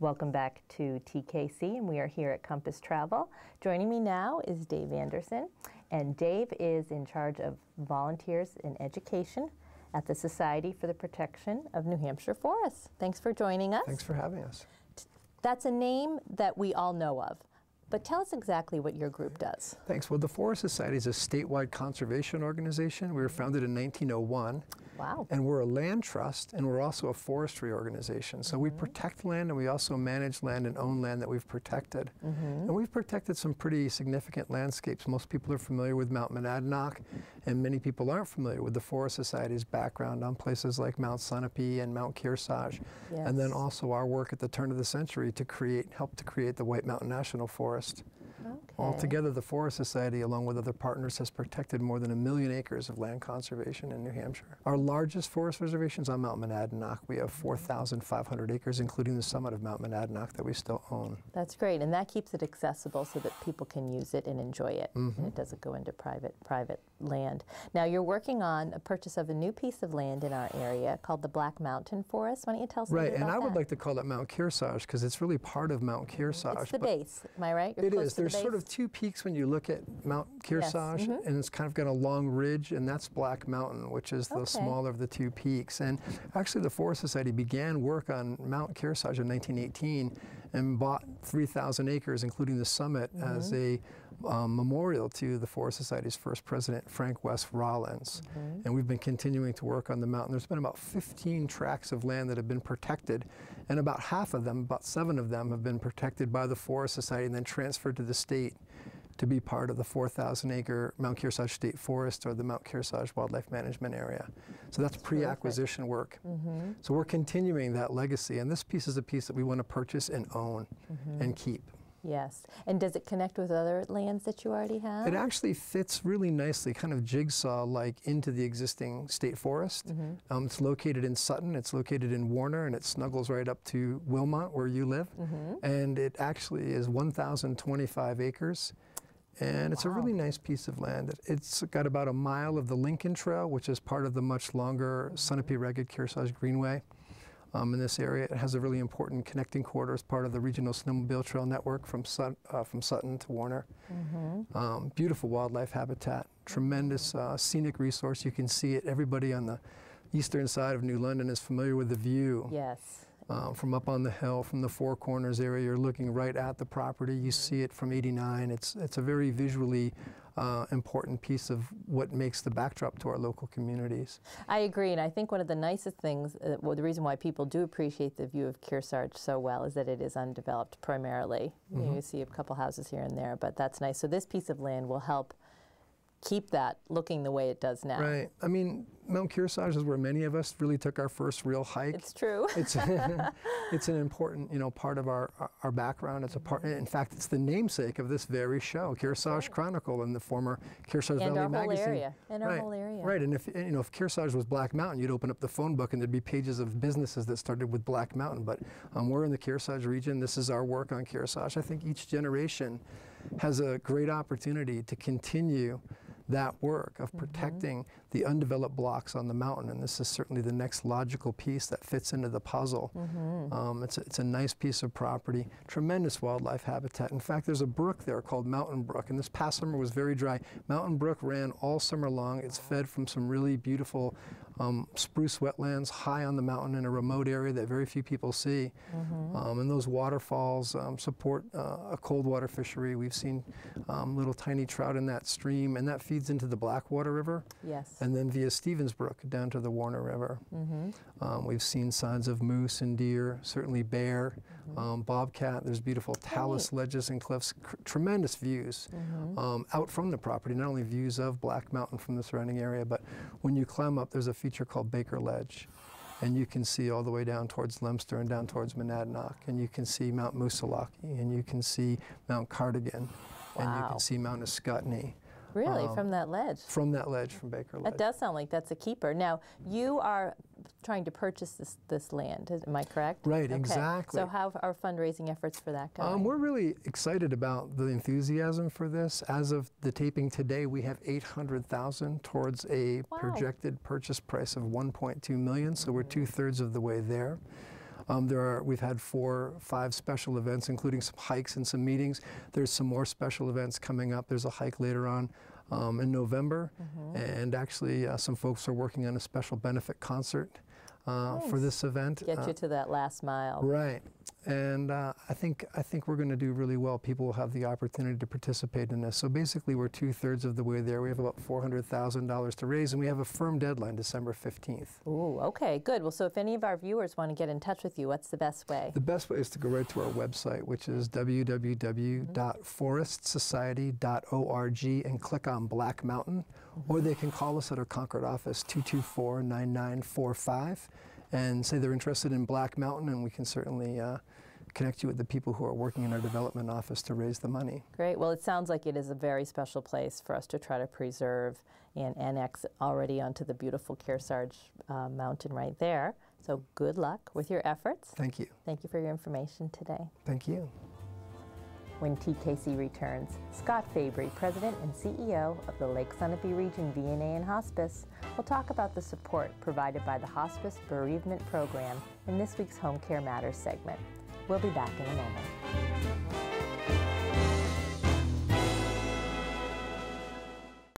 Welcome back to TKC, and we are here at Compass Travel. Joining me now is Dave Anderson, and Dave is in charge of volunteers in education at the Society for the Protection of New Hampshire Forests. Thanks for joining us. Thanks for having us. That's a name that we all know of, but tell us exactly what your group does. Thanks. Well, the Forest Society is a statewide conservation organization. We were founded in 1901. Wow. And we're a land trust, and we're also a forestry organization. So we protect land, and we also manage land and own land that we've protected. And we've protected some pretty significant landscapes. Most people are familiar with Mount Monadnock, and many people aren't familiar with the Forest Society's background on places like Mount Sunapee and Mount Kearsarge. Yes. And then also our work at the turn of the century to help to create the White Mountain National Forest. Okay. Altogether, the Forest Society, along with other partners, has protected more than 1 million acres of land conservation in New Hampshire. Our largest forest reservation is on Mount Monadnock. We have 4,500 acres, including the summit of Mount Monadnock that we still own. That's great, and that keeps it accessible so that people can use it and enjoy it, and it doesn't go into private land. Now, you're working on a purchase of a new piece of land in our area called the Black Mountain Forest. Why don't you tell us a bit about that? Right, and I would like to call it Mount Kearsarge because it's really part of Mount Kearsarge. It's the base, am I right? You're it close is. to There's the base? sort of two peaks when you look at Mount Kearsarge, and it's kind of got a long ridge, and that's Black Mountain, which is the smaller of the two peaks. And actually, the Forest Society began work on Mount Kearsarge in 1918 and bought 3,000 acres, including the summit, as a memorial to the Forest Society's first president, Frank West Rollins. And we've been continuing to work on the mountain. There's been about 15 tracts of land that have been protected, and about half of them, about 7 of them, have been protected by the Forest Society and then transferred to the state to be part of the 4,000-acre Mount Kearsarge State Forest or the Mount Kearsarge Wildlife Management Area. So that's pre-acquisition work. So we're continuing that legacy, and this piece is a piece that we want to purchase and own and keep. Yes. And does it connect with other lands that you already have? It actually fits really nicely, kind of jigsaw-like, into the existing state forest. It's located in Sutton, it's located in Warner, and it snuggles right up to Wilmot, where you live. And it actually is 1,025 acres. And it's a really nice piece of land. It's got about 1 mile of the Lincoln Trail, which is part of the much longer Sunapee-Ragged Kearsarge Greenway. In this area, it has a really important connecting corridor as part of the regional snowmobile trail network from Sutton to Warner. Beautiful wildlife habitat, tremendous scenic resource. You can see it. Everybody on the eastern side of New London is familiar with the view. Yes. From up on the hill, from the Four Corners area, you're looking right at the property. You see it from 89. It's a very visually important piece of what makes the backdrop to our local communities. I agree, and I think one of the nicest things, well, the reason why people do appreciate the view of Kearsarge so well is that it is undeveloped primarily. You see a couple houses here and there, but that's nice. So this piece of land will help keep that looking the way it does now. Right. I mean, Mount Kearsarge is where many of us really took our first real hike. It's true. It's an important, part of our background. It's a part. In fact, it's the namesake of this very show, Kearsarge Chronicle, and the former Kearsarge Valley magazine. And our whole area. Right. And if Kearsarge was Black Mountain, you'd open up the phone book and there'd be pages of businesses that started with Black Mountain. But we're in the Kearsarge region. This is our work on Kearsarge. I think each generation has a great opportunity to continue that work of protecting the undeveloped blocks on the mountain, and this is certainly the next logical piece that fits into the puzzle. It's a nice piece of property, tremendous wildlife habitat. In fact, there's a brook there called Mountain Brook, and this past summer was very dry. Mountain Brook ran all summer long. It's fed from some really beautiful spruce wetlands high on the mountain in a remote area that very few people see. And those waterfalls support a cold water fishery. We've seen little tiny trout in that stream, and that feeds into the Blackwater River. Yes. And then via Stevens Brook down to the Warner River. We've seen signs of moose and deer, certainly bear, bobcat. There's beautiful talus ledges and cliffs, tremendous views out from the property, not only views of Black Mountain from the surrounding area, but when you climb up, there's a feature called Baker Ledge. And you can see all the way down towards Lemster and down towards Monadnock. And you can see Mount Moosilauke, and you can see Mount Cardigan, and you can see Mount Escutney. Really, from that ledge? From that ledge, from Baker Ledge. That does sound like that's a keeper. Now, you are trying to purchase this land, am I correct? Right, exactly. So how are fundraising efforts for that going? We're really excited about the enthusiasm for this. As of the taping today, we have $800,000 towards a projected purchase price of $1.2 million, so we're 2/3 of the way there. We've had 4, 5 special events, including some hikes and some meetings. There's some more special events coming up. There's a hike later on in November, and actually some folks are working on a special benefit concert for this event. Get you to that last mile. Right. And I think we're going to do really well. People will have the opportunity to participate in this. So basically, we're 2/3 of the way there. We have about $400,000 to raise, and we have a firm deadline, December 15th. Ooh, okay, good. Well, so if any of our viewers want to get in touch with you, what's the best way? The best way is to go right to our website, which is www.forestsociety.org, and click on Black Mountain. Or they can call us at our Concord office, 224-9945, and say they're interested in Black Mountain, and we can certainly connect you with the people who are working in our development office to raise the money. Great. Well, it sounds like it is a very special place for us to try to preserve and annex already onto the beautiful Kearsarge Mountain right there. So good luck with your efforts. Thank you. Thank you for your information today. Thank you. When TKC returns, Scott Fabry, President and CEO of the Lake Sunapee Region VNA and Hospice, will talk about the support provided by the Hospice Bereavement Program in this week's Home Care Matters segment. We'll be back in a moment.